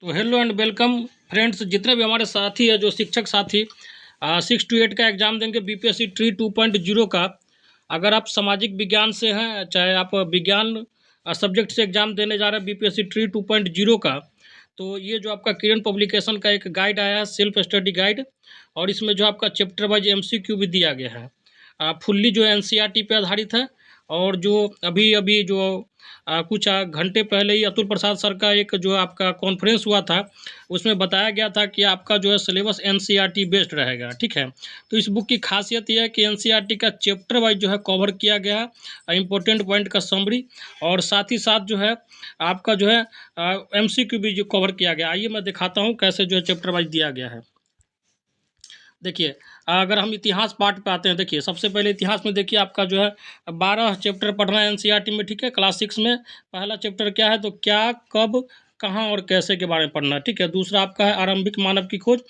तो hello and welcome friends, जितने भी हमारे साथी है जो शिक्षक साथी 6 to 8 का एग्ज़ाम देंगे बीपीएससी ट्री 2.0 का। अगर आप सामाजिक विज्ञान से हैं, चाहे आप विज्ञान सब्जेक्ट से एग्ज़ाम देने जा रहे हैं बीपीएससी ट्री 2.0 का, तो ये जो आपका किरण पब्लिकेशन का एक गाइड आया है, सेल्फ स्टडी गाइड, और इसमें जो आपका चैप्टर वाइज एमसीक्यू भी दिया गया है। फुल्ली जो एनसीईआरटी पे आधारित है। और जो अभी अभी जो कुछ घंटे पहले ही अतुल प्रसाद सर का एक जो आपका कॉन्फ्रेंस हुआ था, उसमें बताया गया था कि आपका जो है सिलेबस एनसीईआरटी बेस्ड रहेगा। ठीक है, तो इस बुक की खासियत यह है कि एनसीईआरटी का चैप्टर वाइज जो है कवर किया गया है, इंपॉर्टेंट पॉइंट का समरी, और साथ ही साथ जो है आपका जो है एमसीक्यू भी जो कवर किया गया। आइए मैं दिखाता हूँ कैसे जो है चैप्टर वाइज दिया गया है। देखिए, अगर हम इतिहास पार्ट पे आते हैं, देखिए सबसे पहले इतिहास में देखिए आपका जो है 12 चैप्टर पढ़ना है एनसीईआरटी में। ठीक है, क्लास 6 में पहला चैप्टर क्या है, तो क्या, कब, कहाँ और कैसे के बारे में पढ़ना है। ठीक है, दूसरा आपका है आरंभिक मानव की खोज।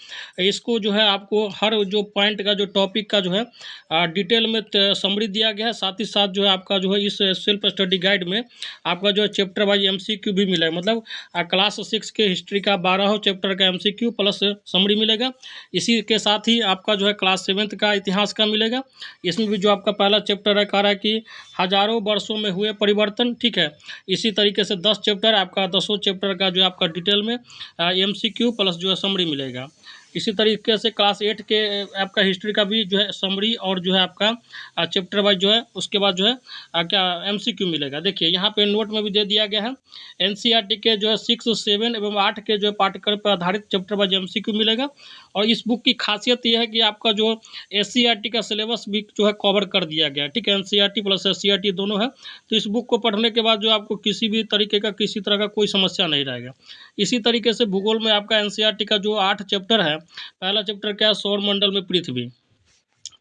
इसको जो है आपको हर जो पॉइंट का, जो टॉपिक का जो है डिटेल में समरी दिया गया है। साथ ही साथ जो है आपका जो है इस सेल्फ स्टडी गाइड में आपका जो है चैप्टर वाइज एमसीक्यू भी मिलेगा। मतलब क्लास 6 के हिस्ट्री का 12 चैप्टर का एमसीक्यू प्लस समरी मिलेगा। इसी के साथ ही आपका जो है क्लास 7 का इतिहास का मिलेगा। इसमें भी जो आपका पहला चैप्टर है, कह रहा है कि हज़ारों वर्षों में हुए परिवर्तन। ठीक है, इसी तरीके से 10 चैप्टर आपका, 10 चैप्टर का जो आपका डिटेल में एमसीक्यू प्लस जो है समरी मिलेगा। इसी तरीके से क्लास 8 के आपका हिस्ट्री का भी जो है समरी, और जो है आपका चैप्टर वाइज जो है उसके बाद जो है क्या एमसीक्यू मिलेगा। देखिए यहाँ पे नोट में भी दे दिया गया है, एनसीईआरटी के जो है 6, 7 एवं 8 के जो है पाठ्यक्रम पर आधारित चैप्टर वाइज एमसीक्यू मिलेगा। और इस बुक की खासियत यह है कि आपका जो एससीईआरटी का सिलेबस भी जो है कवर कर दिया गया है। ठीक है, एनसीईआरटी प्लस एससीईआरटी दोनों है। तो इस बुक को पढ़ने के बाद जो आपको किसी भी तरीके का, किसी तरह का कोई समस्या नहीं रहेगा। इसी तरीके से भूगोल में आपका एनसीईआरटी का जो 8 चैप्टर है, पहला चैप्टर क्या है, सौर मंडल में पृथ्वी।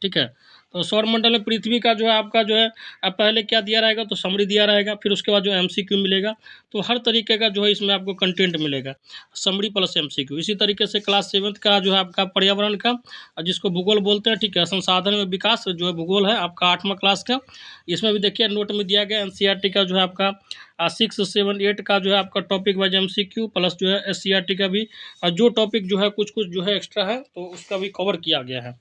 ठीक है, तो सौर मंडल में पृथ्वी का जो है आपका जो है पहले क्या दिया रहेगा, तो समरी दिया रहेगा, फिर उसके बाद जो एमसीक्यू मिलेगा। तो हर तरीके का जो है इसमें आपको कंटेंट मिलेगा, समरी प्लस एमसीक्यू। इसी तरीके से क्लास 7 का जो है आपका पर्यावरण का, जिसको भूगोल बोलते हैं। ठीक है, संसाधन में विकास जो है भूगोल है आपका 8वां क्लास का। इसमें भी देखिए नोट में दिया गया एनसीईआरटी का जो है आपका 6, 7, 8 का जो है आपका टॉपिक वाइज एमसीक्यू प्लस जो है एससीईआरटी का भी जो टॉपिक जो है कुछ कुछ जो है एक्स्ट्रा है, तो उसका भी कवर किया गया है।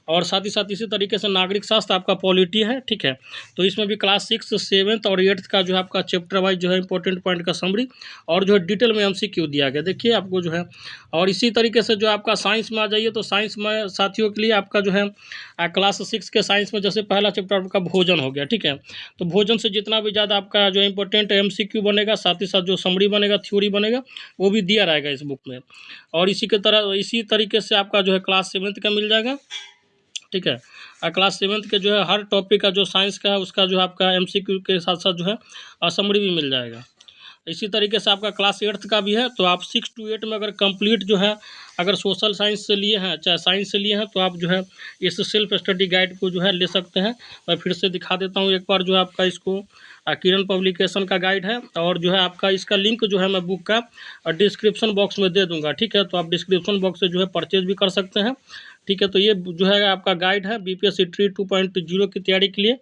और साथ ही साथ इसी तरीके से नागरिक शास्त्र आपका पॉलिटी है। ठीक है, तो इसमें भी क्लास 6, 7 और 8 का जो है आपका चैप्टर वाइज जो है इंपॉर्टेंट पॉइंट का समरी, और जो है डिटेल में एमसीक्यू दिया गया। देखिए आपको जो है, और इसी तरीके से जो आपका साइंस में आ जाइए, तो साइंस में साथियों के लिए आपका जो है क्लास 6 के साइंस में जैसे पहला चैप्टर आपका भोजन हो गया। ठीक है, तो भोजन से जितना भी ज़्यादा आपका जो इंपॉर्टेंट एमसीक्यू बनेगा, साथ ही साथ जो समरी बनेगा, थ्योरी बनेगा, वो भी दिया रहेगा इस बुक में। और इसी तरीके से आपका जो है क्लास 7 का मिल जाएगा। ठीक है, क्लास 7 के जो है हर टॉपिक का, जो साइंस का है उसका जो है आपका एमसीक्यू के साथ साथ जो है समरी भी मिल जाएगा। इसी तरीके से आपका क्लास 8 का भी है। तो आप 6 to 8 में अगर कंप्लीट जो है, अगर सोशल साइंस से लिए हैं चाहे साइंस से लिए हैं, तो आप जो है इस सेल्फ स्टडी गाइड को जो है ले सकते हैं। मैं फिर से दिखा देता हूँ एक बार, जो है आपका इसको किरण पब्लिकेशन का गाइड है, और जो है आपका इसका लिंक जो है मैं बुक का डिस्क्रिप्शन बॉक्स में दे दूँगा। ठीक है, तो आप डिस्क्रिप्शन बॉक्स से जो है परचेज भी कर सकते हैं। ठीक है, तो ये जो है आपका गाइड है बीपीएससी ट्री 2.0 की तैयारी के लिए।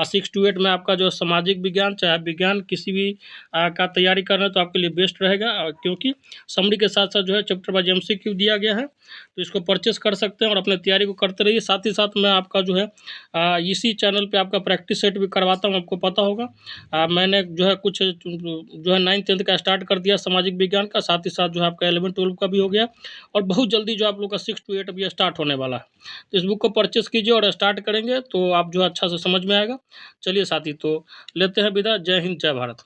6 to 8 में आपका जो सामाजिक विज्ञान, चाहे विज्ञान किसी भी का तैयारी कर रहे हैं, तो आपके लिए बेस्ट रहेगा। क्योंकि समरी के साथ साथ जो है चैप्टर वाइज एमसीक्यू दिया गया है, तो इसको परचेस कर सकते हैं और अपने तैयारी को करते रहिए। साथ ही साथ मैं आपका जो है इसी चैनल पे आपका प्रैक्टिस सेट भी करवाता हूँ, आपको पता होगा। मैंने जो है कुछ जो है 9th 10th का स्टार्ट कर दिया सामाजिक विज्ञान का, साथ ही साथ जो है आपका 11 12 का भी हो गया, और बहुत जल्दी जो आप लोग का 6 to 8 भी स्टार्ट होने वाला है। तो इस बुक को परचेस कीजिए और स्टार्ट करेंगे तो आप जो है अच्छा से समझ में आएगा। चलिए साथी, तो लेते हैं विदा। जय हिंद, जय भारत।